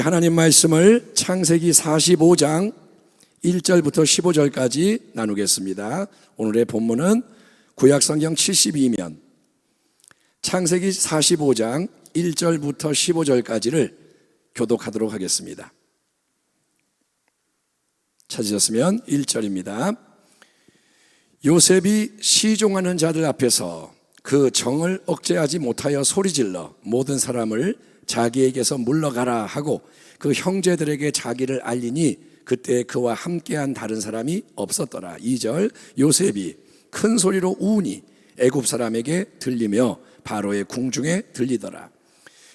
하나님 말씀을 창세기 45장 1절부터 15절까지 나누겠습니다. 오늘의 본문은 구약성경 72면 창세기 45장 1절부터 15절까지를 교독하도록 하겠습니다. 찾으셨으면 1절입니다. 요셉이 시종하는 자들 앞에서 그 정을 억제하지 못하여 소리질러 모든 사람을 자기에게서 물러가라 하고 그 형제들에게 자기를 알리니 그때 그와 함께한 다른 사람이 없었더라. 2절 요셉이 큰 소리로 우니 애굽 사람에게 들리며 바로의 궁중에 들리더라.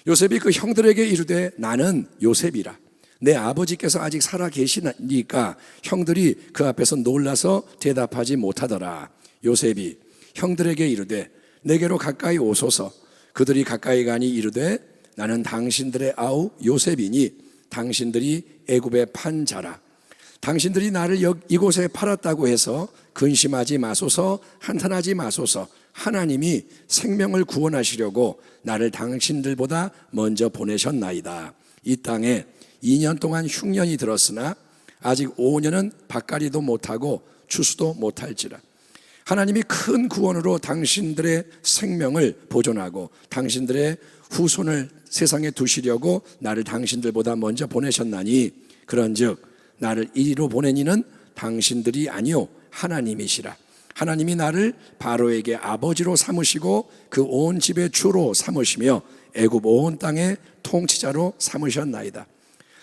요셉이 그 형들에게 이르되 나는 요셉이라. 내 아버지께서 아직 살아 계시니까 형들이 그 앞에서 놀라서 대답하지 못하더라. 요셉이 형들에게 이르되 내게로 가까이 오소서. 그들이 가까이 가니 이르되 나는 당신들의 아우 요셉이니 당신들이 애굽에 판 자라. 당신들이 나를 이곳에 팔았다고 해서 근심하지 마소서, 한탄하지 마소서. 하나님이 생명을 구원하시려고 나를 당신들보다 먼저 보내셨나이다. 이 땅에 2년 동안 흉년이 들었으나 아직 5년은 밭갈이도 못하고 추수도 못할지라. 하나님이 큰 구원으로 당신들의 생명을 보존하고 당신들의 후손을 세상에 두시려고 나를 당신들보다 먼저 보내셨나니 그런즉 나를 이리로 보내니는 당신들이 아니요 하나님이시라. 하나님이 나를 바로에게 아버지로 삼으시고 그 온 집의 주로 삼으시며 애굽 온 땅의 통치자로 삼으셨나이다.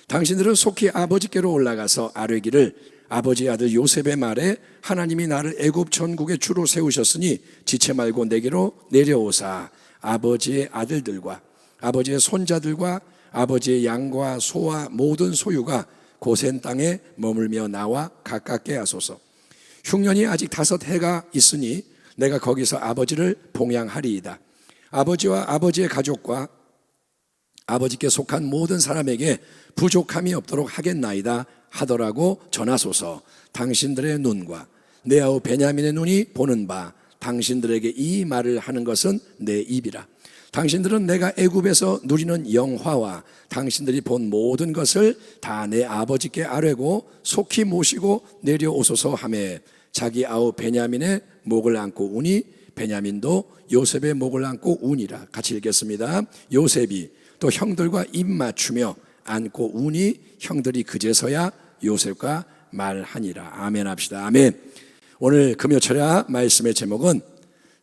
당신들은 속히 아버지께로 올라가서 아뢰기를 아버지의 아들 요셉의 말에 하나님이 나를 애굽 전국의 주로 세우셨으니 지체 말고 내게로 내려오사 아버지의 아들들과 아버지의 손자들과 아버지의 양과 소와 모든 소유가 고센 땅에 머물며 나와 가깝게 하소서. 흉년이 아직 5해가 있으니 내가 거기서 아버지를 봉양하리이다. 아버지와 아버지의 가족과 아버지께 속한 모든 사람에게 부족함이 없도록 하겠나이다 하더라고 전하소서. 당신들의 눈과 내 아우 베냐민의 눈이 보는 바 당신들에게 이 말을 하는 것은 내 입이라. 당신들은 내가 애굽에서 누리는 영화와 당신들이 본 모든 것을 다 내 아버지께 아뢰고 속히 모시고 내려오소서 하매 자기 아우 베냐민의 목을 안고 우니 베냐민도 요셉의 목을 안고 우니라. 같이 읽겠습니다. 요셉이 또 형들과 입 맞추며 안고 우니 형들이 그제서야 요셉과 말하니라. 아멘 합시다. 아멘. 오늘 금요철야 말씀의 제목은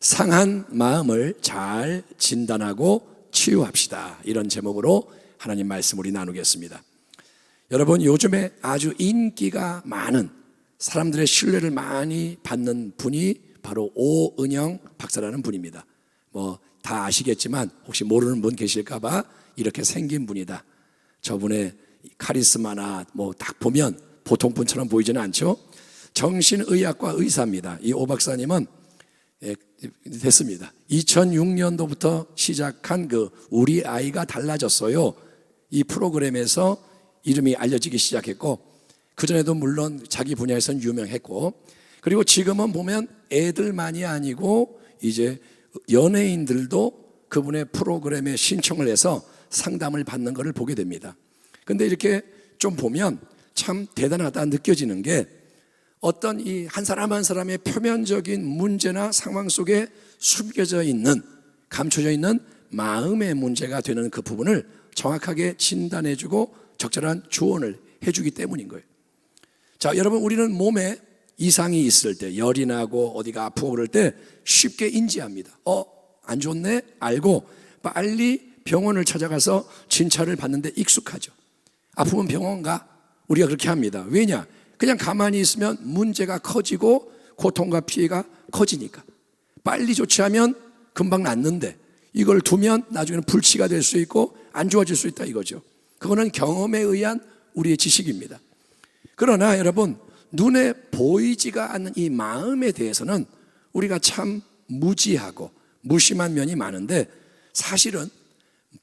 상한 마음을 잘 진단하고 치유합시다. 이런 제목으로 하나님 말씀 우리 나누겠습니다. 여러분, 요즘에 아주 인기가 많은 사람들의 신뢰를 많이 받는 분이 바로 오은영 박사라는 분입니다. 다 아시겠지만 혹시 모르는 분 계실까봐 이렇게 생긴 분이다. 저분의 카리스마나 딱 보면 보통 분처럼 보이지는 않죠. 정신의학과 의사입니다. 이 오 박사님은 됐습니다. 2006년도부터 시작한 그 우리 아이가 달라졌어요. 이 프로그램에서 이름이 알려지기 시작했고 그전에도 물론 자기 분야에서는 유명했고 그리고 지금은 보면 애들만이 아니고 이제 연예인들도 그분의 프로그램에 신청을 해서 상담을 받는 것을 보게 됩니다. 근데 이렇게 좀 보면 참 대단하다 느껴지는 게 어떤 이 한 사람 한 사람의 표면적인 문제나 상황 속에 숨겨져 있는 감춰져 있는 마음의 문제가 되는 그 부분을 정확하게 진단해주고 적절한 조언을 해주기 때문인 거예요. 자, 여러분, 우리는 몸에 이상이 있을 때 열이 나고 어디가 아프고 그럴 때 쉽게 인지합니다. 안 좋네 알고 빨리 병원을 찾아가서 진찰을 받는데 익숙하죠. 아프면 병원 가. 우리가 그렇게 합니다. 왜냐? 그냥 가만히 있으면 문제가 커지고 고통과 피해가 커지니까. 빨리 조치하면 금방 낫는데 이걸 두면 나중에는 불치가 될 수 있고 안 좋아질 수 있다 이거죠. 그거는 경험에 의한 우리의 지식입니다. 그러나 여러분, 눈에 보이지가 않는 이 마음에 대해서는 우리가 참 무지하고 무심한 면이 많은데 사실은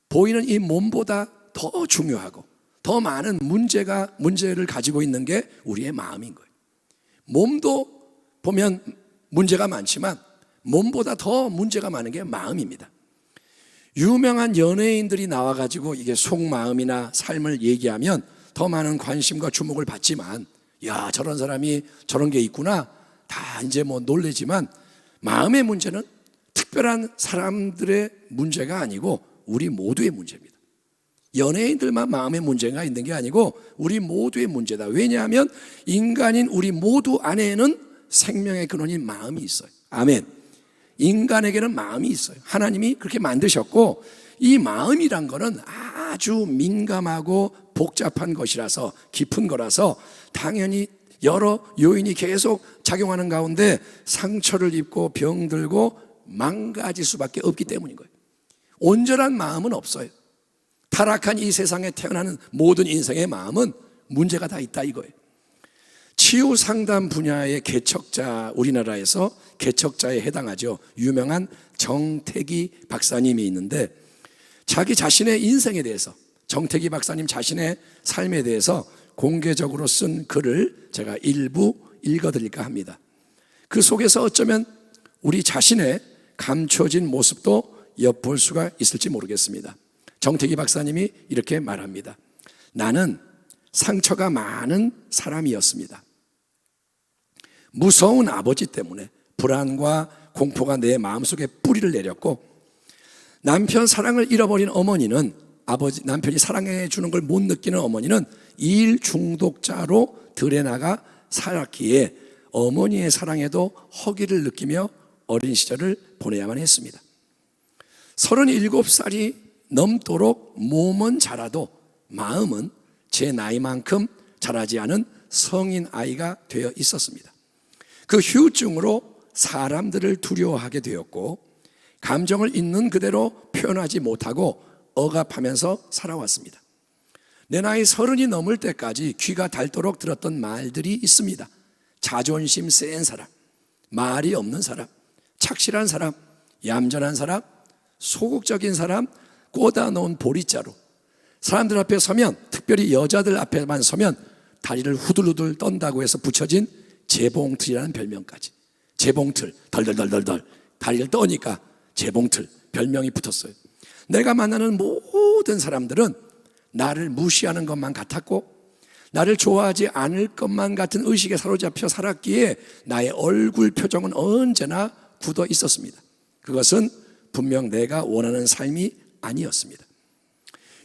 보이는 이 몸보다 더 중요하고 더 많은 문제를 가지고 있는 게 우리의 마음인 거예요. 몸도 보면 문제가 많지만 몸보다 더 문제가 많은 게 마음입니다. 유명한 연예인들이 나와가지고 이게 속마음이나 삶을 얘기하면 더 많은 관심과 주목을 받지만, 야, 저런 사람이 저런 게 있구나, 다 이제 뭐 놀래지만, 마음의 문제는 특별한 사람들의 문제가 아니고 우리 모두의 문제입니다. 연예인들만 마음의 문제가 있는 게 아니고 우리 모두의 문제다. 왜냐하면 인간인 우리 모두 안에는 생명의 근원인 마음이 있어요. 아멘. 인간에게는 마음이 있어요. 하나님이 그렇게 만드셨고, 이 마음이란 거는 아주 민감하고 복잡한 것이라서, 깊은 거라서 당연히 여러 요인이 계속 작용하는 가운데 상처를 입고 병들고 망가질 수밖에 없기 때문인 거예요. 온전한 마음은 없어요. 타락한 이 세상에 태어나는 모든 인생의 마음은 문제가 다 있다 이거예요. 치유 상담 분야의 개척자, 우리나라에서 개척자에 해당하죠. 유명한 정태기 박사님이 있는데, 자기 자신의 인생에 대해서, 정태기 박사님 자신의 삶에 대해서 공개적으로 쓴 글을 제가 일부 읽어드릴까 합니다. 그 속에서 어쩌면 우리 자신의 감춰진 모습도 엿볼 수가 있을지 모르겠습니다. 정태기 박사님이 이렇게 말합니다. 나는 상처가 많은 사람이었습니다. 무서운 아버지 때문에 불안과 공포가 내 마음속에 뿌리를 내렸고, 남편 사랑을 잃어버린 어머니는, 남편이 사랑해 주는 걸 못 느끼는 어머니는 일 중독자로 들에 나가 살았기에 어머니의 사랑에도 허기를 느끼며 어린 시절을 보내야만 했습니다. 37살이 넘도록 몸은 자라도 마음은 제 나이만큼 자라지 않은 성인 아이가 되어 있었습니다. 그 후유증으로 사람들을 두려워하게 되었고, 감정을 있는 그대로 표현하지 못하고 억압하면서 살아왔습니다. 내 나이 30이 넘을 때까지 귀가 닳도록 들었던 말들이 있습니다. 자존심 센 사람, 말이 없는 사람, 착실한 사람, 얌전한 사람, 소극적인 사람, 꽂아 놓은 보리자루, 사람들 앞에 서면, 특별히 여자들 앞에만 서면 다리를 후들후들 떤다고 해서 붙여진 재봉틀이라는 별명까지. 재봉틀, 덜덜덜덜덜 다리를 떠니까 재봉틀 별명이 붙었어요. 내가 만나는 모든 사람들은 나를 무시하는 것만 같았고, 나를 좋아하지 않을 것만 같은 의식에 사로잡혀 살았기에 나의 얼굴 표정은 언제나 굳어 있었습니다. 그것은 분명 내가 원하는 삶이 아니었습니다.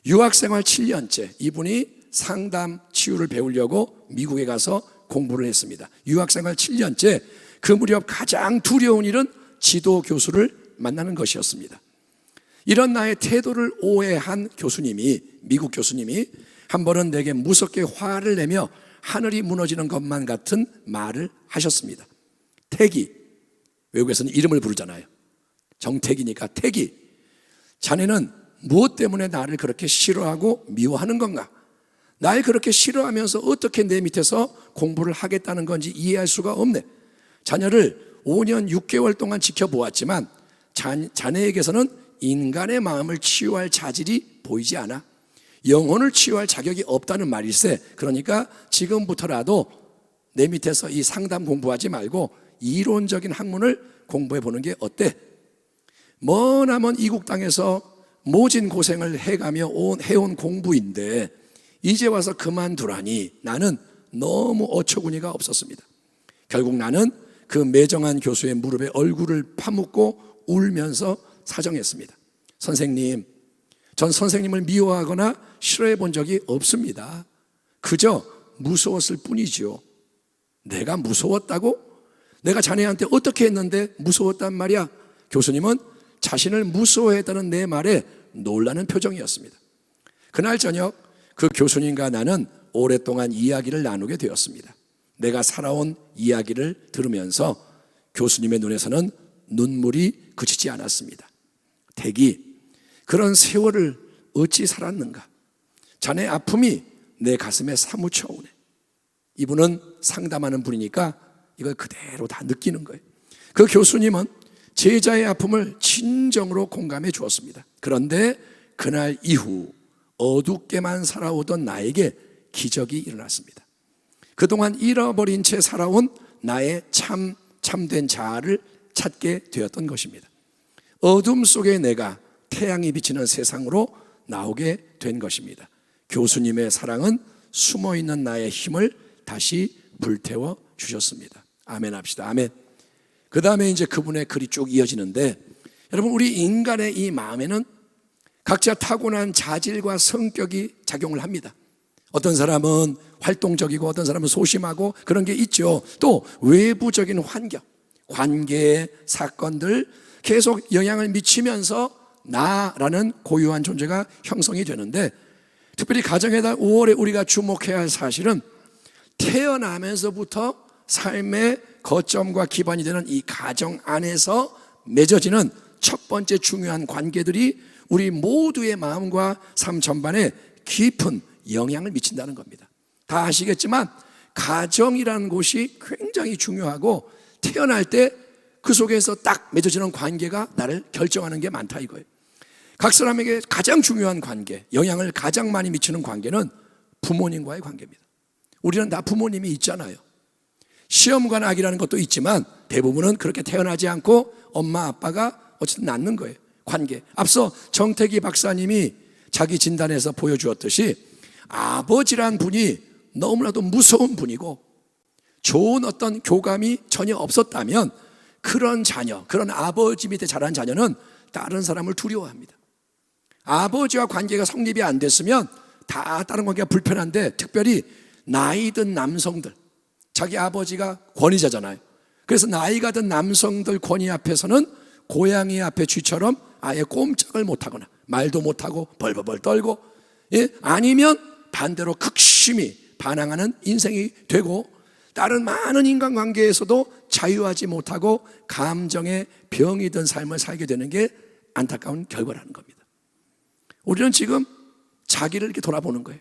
유학생활 7년째, 이분이 상담 치유를 배우려고 미국에 가서 공부를 했습니다. 유학생활 7년째, 그 무렵 가장 두려운 일은 지도 교수를 만나는 것이었습니다. 이런 나의 태도를 오해한 교수님이, 미국 교수님이 한 번은 내게 무섭게 화를 내며 하늘이 무너지는 것만 같은 말을 하셨습니다. 태기, 외국에서는 이름을 부르잖아요. 정태기니까 태기, 자네는 무엇 때문에 나를 그렇게 싫어하고 미워하는 건가? 날 그렇게 싫어하면서 어떻게 내 밑에서 공부를 하겠다는 건지 이해할 수가 없네. 자녀를 5년 6개월 동안 지켜보았지만 자네에게서는 인간의 마음을 치유할 자질이 보이지 않아. 영혼을 치유할 자격이 없다는 말일세. 그러니까 지금부터라도 내 밑에서 이 상담 공부하지 말고 이론적인 학문을 공부해 보는 게 어때? 머나먼 이국 땅에서 모진 고생을 해가며 해온 공부인데 이제 와서 그만두라니 나는 너무 어처구니가 없었습니다. 결국 나는 그 매정한 교수의 무릎에 얼굴을 파묻고 울면서 사정했습니다. 선생님, 전 선생님을 미워하거나 싫어해 본 적이 없습니다. 그저 무서웠을 뿐이지요. 내가 무서웠다고? 내가 자네한테 어떻게 했는데 무서웠단 말이야? 교수님은 자신을 무서워했다는 내 말에 놀라는 표정이었습니다. 그날 저녁 그 교수님과 나는 오랫동안 이야기를 나누게 되었습니다. 내가 살아온 이야기를 들으면서 교수님의 눈에서는 눈물이 그치지 않았습니다. 태기, 그런 세월을 어찌 살았는가? 자네 아픔이 내 가슴에 사무쳐 오네. 이분은 상담하는 분이니까 이걸 그대로 다 느끼는 거예요. 그 교수님은 제자의 아픔을 진정으로 공감해 주었습니다. 그런데 그날 이후 어둡게만 살아오던 나에게 기적이 일어났습니다. 그동안 잃어버린 채 살아온 나의 참된 자아를 찾게 되었던 것입니다. 어둠 속에 내가 태양이 비치는 세상으로 나오게 된 것입니다. 교수님의 사랑은 숨어있는 나의 힘을 다시 불태워 주셨습니다. 아멘 합시다. 아멘. 그 다음에 이제 그분의 글이 쭉 이어지는데, 여러분, 우리 인간의 이 마음에는 각자 타고난 자질과 성격이 작용을 합니다. 어떤 사람은 활동적이고 어떤 사람은 소심하고 그런 게 있죠. 또 외부적인 환경, 관계, 사건들 계속 영향을 미치면서 나라는 고유한 존재가 형성이 되는데, 특별히 가정에다 5월에 우리가 주목해야 할 사실은 태어나면서부터 삶의 거점과 기반이 되는 이 가정 안에서 맺어지는 첫 번째 중요한 관계들이 우리 모두의 마음과 삶 전반에 깊은 영향을 미친다는 겁니다. 다 아시겠지만 가정이라는 곳이 굉장히 중요하고, 태어날 때 그 속에서 딱 맺어지는 관계가 나를 결정하는 게 많다 이거예요. 각 사람에게 가장 중요한 관계, 영향을 가장 많이 미치는 관계는 부모님과의 관계입니다. 우리는 다 부모님이 있잖아요. 시험관 아기라는 것도 있지만 대부분은 그렇게 태어나지 않고 엄마 아빠가 어쨌든 낳는 거예요. 관계. 앞서 정태기 박사님이 자기 진단에서 보여주었듯이 아버지란 분이 너무나도 무서운 분이고 좋은 어떤 교감이 전혀 없었다면 그런 자녀, 그런 아버지 밑에 자란 자녀는 다른 사람을 두려워합니다. 아버지와 관계가 성립이 안 됐으면 다 다른 관계가 불편한데, 특별히 나이 든 남성들, 자기 아버지가 권위자잖아요. 그래서 나이가 든 남성들 권위 앞에서는 고양이 앞에 쥐처럼 아예 꼼짝을 못하거나 말도 못하고 벌벌벌 떨고, 아니면 반대로 극심히 반항하는 인생이 되고, 다른 많은 인간관계에서도 자유하지 못하고 감정에 병이 든 삶을 살게 되는 게 안타까운 결과라는 겁니다. 우리는 지금 자기를 이렇게 돌아보는 거예요.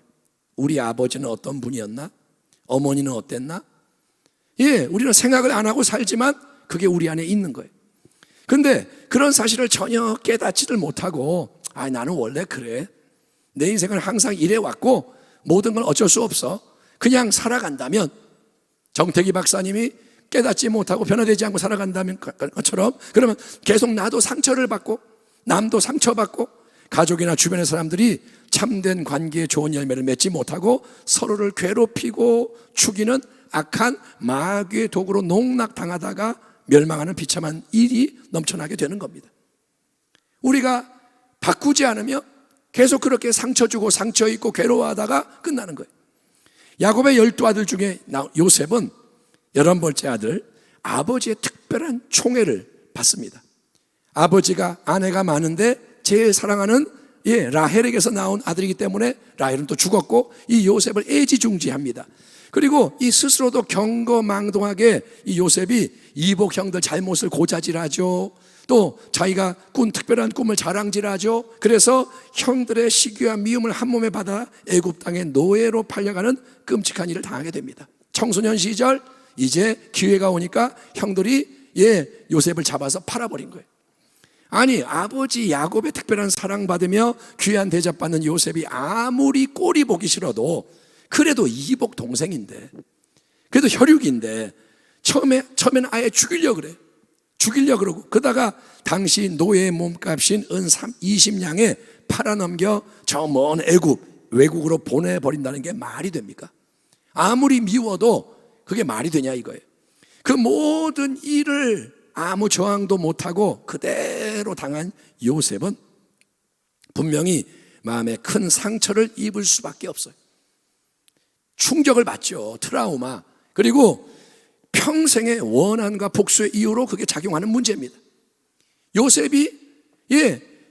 우리 아버지는 어떤 분이었나? 어머니는 어땠나? 우리는 생각을 안 하고 살지만 그게 우리 안에 있는 거예요. 근데 그런 사실을 전혀 깨닫지를 못하고, 나는 원래 그래, 내 인생을 항상 이래 왔고 모든 건 어쩔 수 없어, 그냥 살아간다면, 정태기 박사님이 깨닫지 못하고 변화되지 않고 살아간다면 것처럼, 그러면 계속 나도 상처를 받고 남도 상처받고 가족이나 주변의 사람들이 참된 관계에 좋은 열매를 맺지 못하고 서로를 괴롭히고 죽이는 악한 마귀의 도구로 농락당하다가 멸망하는 비참한 일이 넘쳐나게 되는 겁니다. 우리가 바꾸지 않으면 계속 그렇게 상처 주고 상처 입고 괴로워하다가 끝나는 거예요. 야곱의 12아들 중에 요셉은 11번째 아들, 아버지의 특별한 총애를 받습니다. 아버지가 아내가 많은데 제일 사랑하는 라헬에게서 나온 아들이기 때문에 라헬은 또 죽었고 이 요셉을 애지중지합니다. 그리고 이 스스로도 경거망동하게 이 요셉이 이복 형들 잘못을 고자질하죠. 또 자기가 꾼 특별한 꿈을 자랑질하죠. 그래서 형들의 시기와 미움을 한 몸에 받아 애굽 땅의 노예로 팔려가는 끔찍한 일을 당하게 됩니다. 청소년 시절 이제 기회가 오니까 형들이 요셉을 잡아서 팔아버린 거예요. 아니, 아버지 야곱의 특별한 사랑받으며 귀한 대접받는 요셉이 아무리 꼴이 보기 싫어도 그래도 이복 동생인데, 그래도 혈육인데 처음에는 아예 죽이려고 그래. 죽이려고 그러고, 그러다가 당시 노예의 몸값인 은 20냥에 팔아넘겨 저 먼 애굽, 외국으로 보내버린다는 게 말이 됩니까? 아무리 미워도 그게 말이 되냐 이거예요. 그 모든 일을 아무 저항도 못하고 그대로 당한 요셉은 분명히 마음에 큰 상처를 입을 수밖에 없어요. 충격을 받죠. 트라우마. 그리고 평생의 원한과 복수의 이유로 그게 작용하는 문제입니다. 요셉이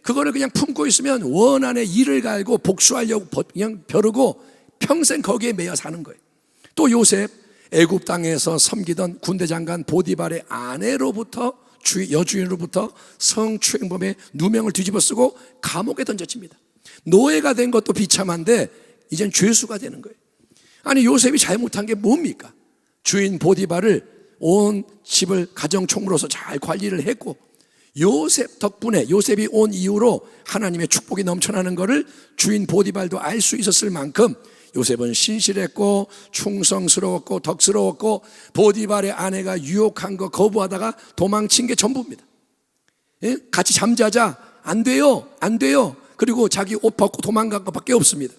그거를 그냥 품고 있으면 원한의 이를 갈고 복수하려고 그냥 벼르고 평생 거기에 매여 사는 거예요. 또 요셉, 애굽 땅에서 섬기던 군대 장관 보디발의 아내로부터, 여주인으로부터 성추행범의 누명을 뒤집어 쓰고 감옥에 던져집니다. 노예가 된 것도 비참한데 이젠 죄수가 되는 거예요. 아니, 요셉이 잘못한 게 뭡니까? 주인 보디발을 온 집을 가정총무로서 잘 관리를 했고, 요셉 덕분에, 요셉이 온 이후로 하나님의 축복이 넘쳐나는 것을 주인 보디발도 알 수 있었을 만큼 요셉은 신실했고 충성스러웠고 덕스러웠고, 보디발의 아내가 유혹한 거 거부하다가 도망친 게 전부입니다. 같이 잠자자 안 돼요, 안 돼요. 그리고 자기 옷 벗고 도망간 것밖에 없습니다.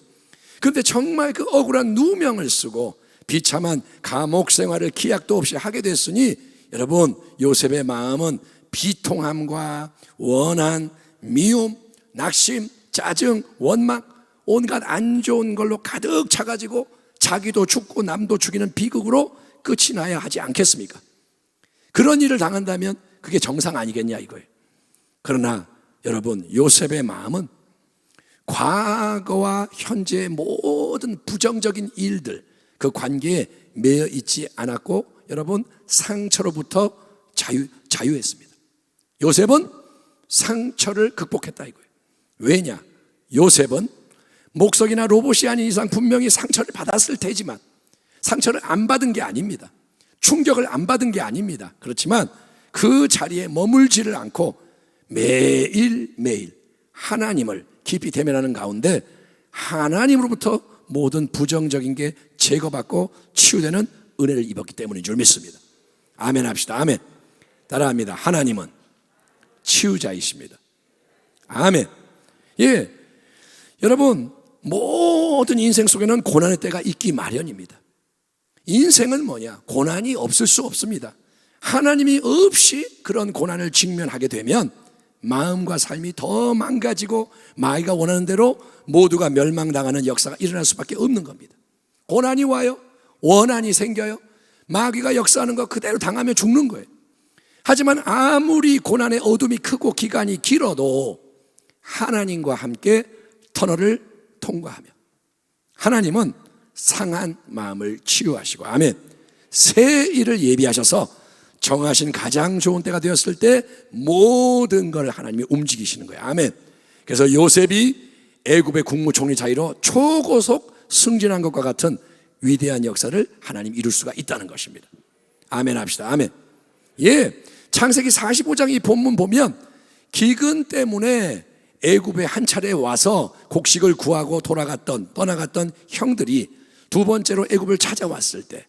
그런데 정말 그 억울한 누명을 쓰고 비참한 감옥 생활을 기약도 없이 하게 됐으니 여러분, 요셉의 마음은 비통함과 원한, 미움, 낙심, 짜증, 원망, 온갖 안 좋은 걸로 가득 차가지고 자기도 죽고 남도 죽이는 비극으로 끝이 나야 하지 않겠습니까? 그런 일을 당한다면 그게 정상 아니겠냐 이거예요. 그러나 여러분, 요셉의 마음은 과거와 현재의 모든 부정적인 일들, 그 관계에 매여 있지 않았고 여러분, 상처로부터 자유했습니다. 요셉은 상처를 극복했다 이거예요. 왜냐? 요셉은 목석이나 로봇이 아닌 이상 분명히 상처를 받았을 테지만 상처를 안 받은 게 아닙니다. 충격을 안 받은 게 아닙니다. 그렇지만 그 자리에 머물지를 않고 매일매일 하나님을 깊이 대면하는 가운데 하나님으로부터 모든 부정적인 게 제거받고 치유되는 은혜를 입었기 때문인 줄 믿습니다. 아멘 합시다. 아멘. 따라합니다. 하나님은 치유자이십니다. 아멘. 예, 여러분, 모든 인생 속에는 고난의 때가 있기 마련입니다. 인생은 뭐냐? 고난이 없을 수 없습니다. 하나님이 없이 그런 고난을 직면하게 되면 마음과 삶이 더 망가지고 마귀가 원하는 대로 모두가 멸망당하는 역사가 일어날 수밖에 없는 겁니다. 고난이 와요, 원한이 생겨요, 마귀가 역사하는 거 그대로 당하면 죽는 거예요. 하지만 아무리 고난의 어둠이 크고 기간이 길어도 하나님과 함께 터널을 통과하며 하나님은 상한 마음을 치유하시고, 아멘, 새 일을 예비하셔서 정하신 가장 좋은 때가 되었을 때 모든 걸 하나님이 움직이시는 거예요. 아멘. 그래서 요셉이 애굽의 국무총리 자리로 초고속 승진한 것과 같은 위대한 역사를 하나님 이룰 수가 있다는 것입니다. 아멘 합시다. 아멘. 예, 창세기 45장 이 본문 보면 기근 때문에 애굽에 한 차례 와서 곡식을 구하고 떠나갔던 형들이 두 번째로 애굽을 찾아왔을 때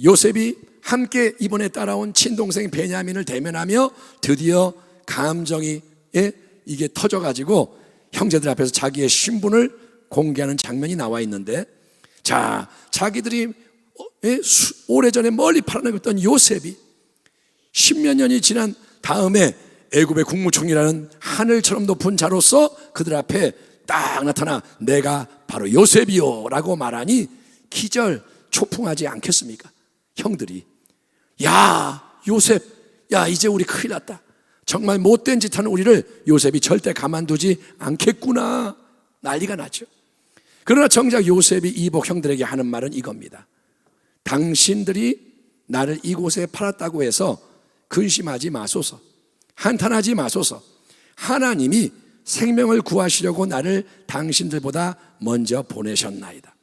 요셉이 함께 이번에 따라온 친동생 베냐민을 대면하며 드디어 감정이 이게 터져가지고 형제들 앞에서 자기의 신분을 공개하는 장면이 나와 있는데, 자, 자기들이 오래전에 멀리 팔아넘겼던 요셉이 10몇 년이 지난 다음에 애굽의 국무총리라는 하늘처럼 높은 자로서 그들 앞에 딱 나타나 내가 바로 요셉이요 라고 말하니 기절 초풍하지 않겠습니까? 형들이, 야 요셉, 야 이제 우리 큰일 났다, 정말 못된 짓 하는 우리를 요셉이 절대 가만두지 않겠구나, 난리가 나죠. 그러나 정작 요셉이 이복 형들에게 하는 말은 이겁니다. 당신들이 나를 이곳에 팔았다고 해서 근심하지 마소서, 한탄하지 마소서. 하나님이 생명을 구하시려고 나를 당신들보다 먼저 보내셨나이다.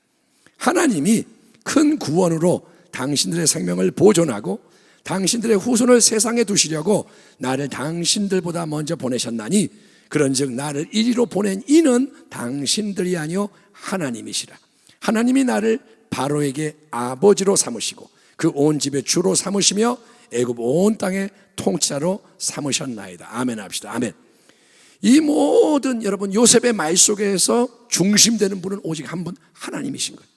하나님이 큰 구원으로 당신들의 생명을 보존하고 당신들의 후손을 세상에 두시려고 나를 당신들보다 먼저 보내셨나니 그런즉 나를 이리로 보낸 이는 당신들이 아니요 하나님이시라. 하나님이 나를 바로에게 아버지로 삼으시고 그 온 집의 주로 삼으시며 애굽 온 땅의 통치자로 삼으셨나이다. 아멘 합시다. 아멘. 이 모든 여러분 요셉의 말 속에서 중심되는 분은 오직 한 분, 하나님이신 거예요.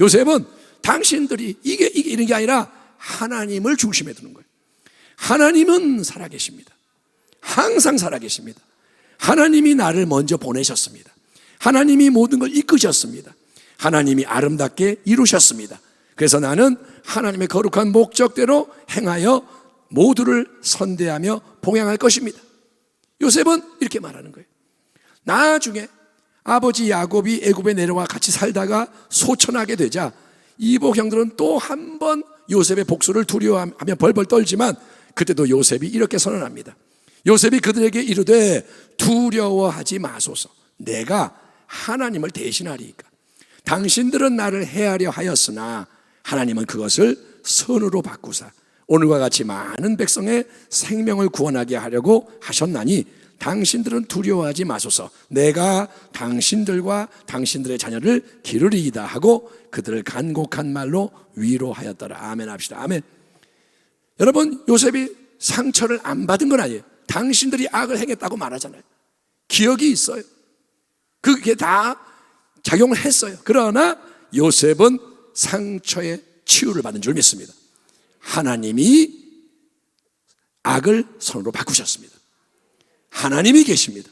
요셉은 당신들이 이게 이런 게 아니라 하나님을 중심에 두는 거예요. 하나님은 살아계십니다. 항상 살아계십니다. 하나님이 나를 먼저 보내셨습니다. 하나님이 모든 걸 이끄셨습니다. 하나님이 아름답게 이루셨습니다. 그래서 나는 하나님의 거룩한 목적대로 행하여 모두를 선대하며 봉양할 것입니다. 요셉은 이렇게 말하는 거예요. 나중에 아버지 야곱이 애굽에 내려와 같이 살다가 소천하게 되자 이복 형들은 또 한 번 요셉의 복수를 두려워하며 벌벌 떨지만 그때도 요셉이 이렇게 선언합니다. 요셉이 그들에게 이르되 두려워하지 마소서, 내가 하나님을 대신하리이까. 당신들은 나를 해하려 하였으나 하나님은 그것을 선으로 바꾸사 오늘과 같이 많은 백성의 생명을 구원하게 하려고 하셨나니 당신들은 두려워하지 마소서, 내가 당신들과 당신들의 자녀를 기르리이다 하고 그들을 간곡한 말로 위로하였더라. 아멘 합시다. 아멘. 여러분, 요셉이 상처를 안 받은 건 아니에요. 당신들이 악을 행했다고 말하잖아요. 기억이 있어요. 그게 다 작용을 했어요. 그러나 요셉은 상처의 치유를 받은 줄 믿습니다. 하나님이 악을 선으로 바꾸셨습니다. 하나님이 계십니다.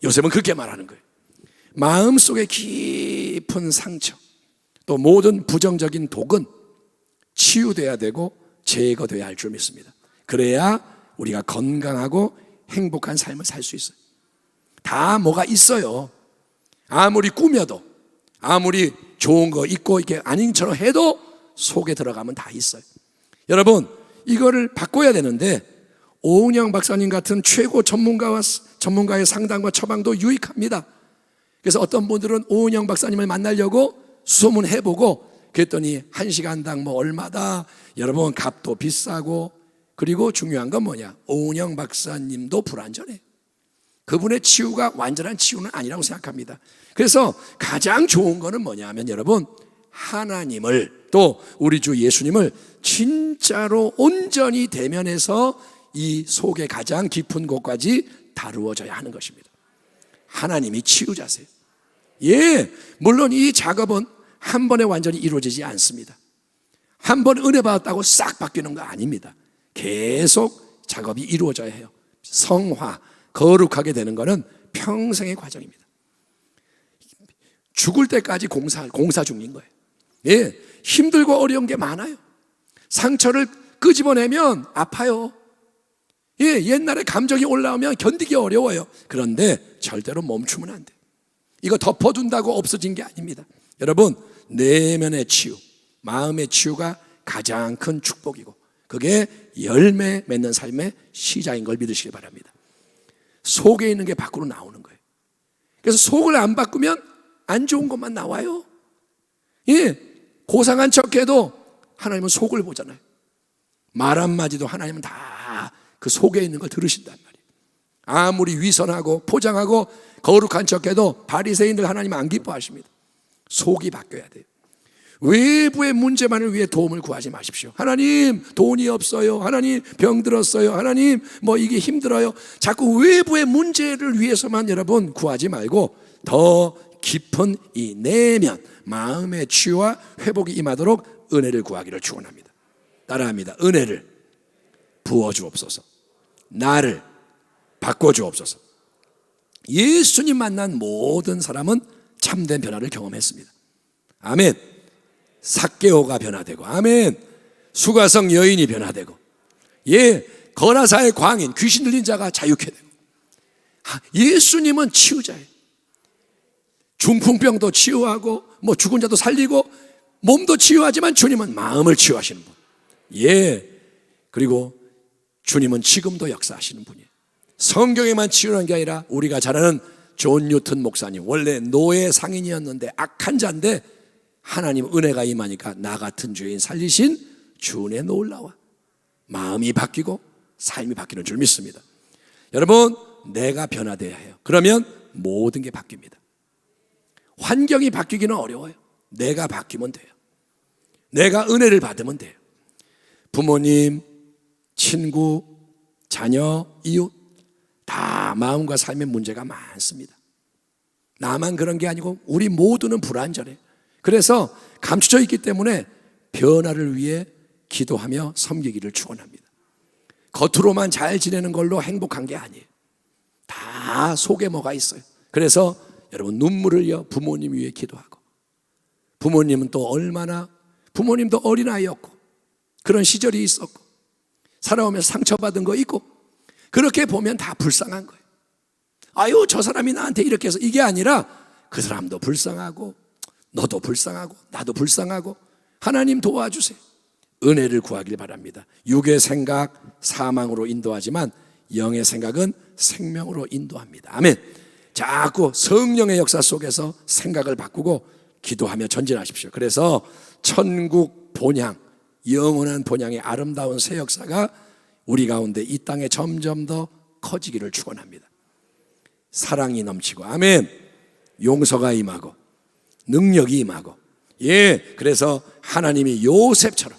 요셉은 그렇게 말하는 거예요. 마음속에 깊은 상처, 또 모든 부정적인 독은 치유돼야 되고 제거돼야 할 줄 믿습니다. 그래야 우리가 건강하고 행복한 삶을 살 수 있어요. 다 뭐가 있어요. 아무리 꾸며도, 아무리 좋은 거 있고 이렇게 아닌 처럼 해도 속에 들어가면 다 있어요. 여러분, 이거를 바꿔야 되는데 오은영 박사님 같은 최고 전문가의 상담과 처방도 유익합니다. 그래서 어떤 분들은 오은영 박사님을 만나려고 수소문해보고 그랬더니 1시간당 뭐 얼마다, 여러분 값도 비싸고, 그리고 중요한 건 뭐냐, 오은영 박사님도 불완전해요. 그분의 치유가 완전한 치유는 아니라고 생각합니다. 그래서 가장 좋은 거는 뭐냐면 여러분, 하나님을, 또 우리 주 예수님을 진짜로 온전히 대면해서 이 속의 가장 깊은 곳까지 다루어져야 하는 것입니다. 하나님이 치유자세요. 예, 물론 이 작업은 한 번에 완전히 이루어지지 않습니다. 한 번 은혜 받았다고 싹 바뀌는 거 아닙니다. 계속 작업이 이루어져야 해요. 성화, 거룩하게 되는 것은 평생의 과정입니다. 죽을 때까지 공사 중인 거예요. 예, 힘들고 어려운 게 많아요. 상처를 끄집어내면 아파요. 예, 옛날에 감정이 올라오면 견디기 어려워요. 그런데 절대로 멈추면 안 돼요. 이거 덮어둔다고 없어진 게 아닙니다. 여러분, 내면의 치유, 마음의 치유가 가장 큰 축복이고 그게 열매 맺는 삶의 시작인 걸 믿으시기 바랍니다. 속에 있는 게 밖으로 나오는 거예요. 그래서 속을 안 바꾸면 안 좋은 것만 나와요. 예, 고상한 척해도 하나님은 속을 보잖아요. 말 한마디도 하나님은 다 그 속에 있는 걸 들으신단 말이에요. 아무리 위선하고 포장하고 거룩한 척해도 바리새인들 하나님은 안 기뻐하십니다. 속이 바뀌어야 돼요. 외부의 문제만을 위해 도움을 구하지 마십시오. 하나님 돈이 없어요, 하나님 병들었어요, 하나님 뭐 이게 힘들어요. 자꾸 외부의 문제를 위해서만 여러분 구하지 말고 더 깊은 이 내면 마음의 치유와 회복이 임하도록 은혜를 구하기를 축원합니다. 따라합니다. 은혜를 부어주옵소서. 나를 바꿔주옵소서. 예수님 만난 모든 사람은 참된 변화를 경험했습니다. 아멘. 삭개오가 변화되고, 아멘. 수가성 여인이 변화되고, 예, 거라사의 광인, 귀신 들린 자가 자유케 되고. 예수님은 치유자예요. 중풍병도 치유하고 뭐 죽은 자도 살리고 몸도 치유하지만 주님은 마음을 치유하시는 분. 예, 그리고 주님은 지금도 역사하시는 분이에요. 성경에만 치유하는 게 아니라 우리가 잘 아는 존 뉴턴 목사님, 원래 노예 상인이었는데 악한 자인데 하나님 은혜가 임하니까 나 같은 죄인 살리신 주 은혜 놀라워 마음이 바뀌고 삶이 바뀌는 줄 믿습니다. 여러분, 내가 변화돼야 해요. 그러면 모든 게 바뀝니다. 환경이 바뀌기는 어려워요. 내가 바뀌면 돼요. 내가 은혜를 받으면 돼요. 부모님, 친구, 자녀, 이웃 다 마음과 삶의 문제가 많습니다. 나만 그런 게 아니고 우리 모두는 불완전해요. 그래서 감추져 있기 때문에 변화를 위해 기도하며 섬기기를 축원합니다. 겉으로만 잘 지내는 걸로 행복한 게 아니에요. 다 속에 뭐가 있어요. 그래서 여러분 눈물을 흘려 부모님 위해 기도하고, 부모님은 또 얼마나, 부모님도 어린아이였고 그런 시절이 있었고 살아오면서 상처받은 거 있고, 그렇게 보면 다 불쌍한 거예요. 아유, 저 사람이 나한테 이렇게 해서, 이게 아니라 그 사람도 불쌍하고 너도 불쌍하고 나도 불쌍하고 하나님 도와주세요. 은혜를 구하길 바랍니다. 육의 생각 사망으로 인도하지만 영의 생각은 생명으로 인도합니다. 아멘. 자꾸 성령의 역사 속에서 생각을 바꾸고 기도하며 전진하십시오. 그래서 천국 본향, 영원한 본향의 아름다운 새 역사가 우리 가운데 이 땅에 점점 더 커지기를 축원합니다. 사랑이 넘치고, 아멘. 용서가 임하고 능력이 임하고, 예, 그래서 하나님이 요셉처럼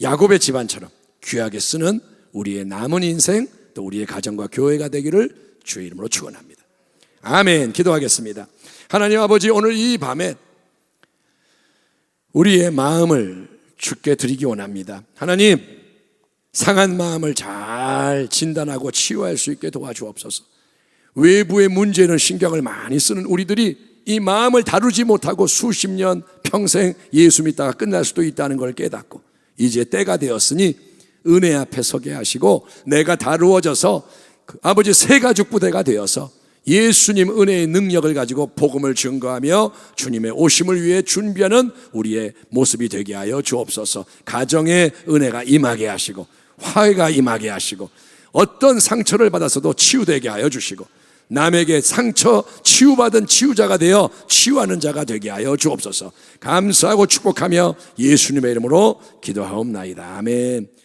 야곱의 집안처럼 귀하게 쓰는 우리의 남은 인생, 또 또 우리의 가정과 교회가 되기를 주의 이름으로 축원합니다. 아멘. 기도하겠습니다. 하나님 아버지, 오늘 이 밤에 우리의 마음을 주께 드리기 원합니다. 하나님, 상한 마음을 잘 진단하고 치유할 수 있게 도와주옵소서. 외부의 문제는 신경을 많이 쓰는 우리들이 이 마음을 다루지 못하고 수십 년 평생 예수 믿다가 끝날 수도 있다는 걸 깨닫고 이제 때가 되었으니 은혜 앞에 서게 하시고 내가 다루어져서 아버지 새 가죽 부대가 되어서 예수님 은혜의 능력을 가지고 복음을 증거하며 주님의 오심을 위해 준비하는 우리의 모습이 되게 하여 주옵소서. 가정에 은혜가 임하게 하시고 화해가 임하게 하시고 어떤 상처를 받아서도 치유되게 하여 주시고 남에게 상처 치유받은 치유자가 되어 치유하는 자가 되게 하여 주옵소서. 감사하고 축복하며 예수님의 이름으로 기도하옵나이다. 아멘.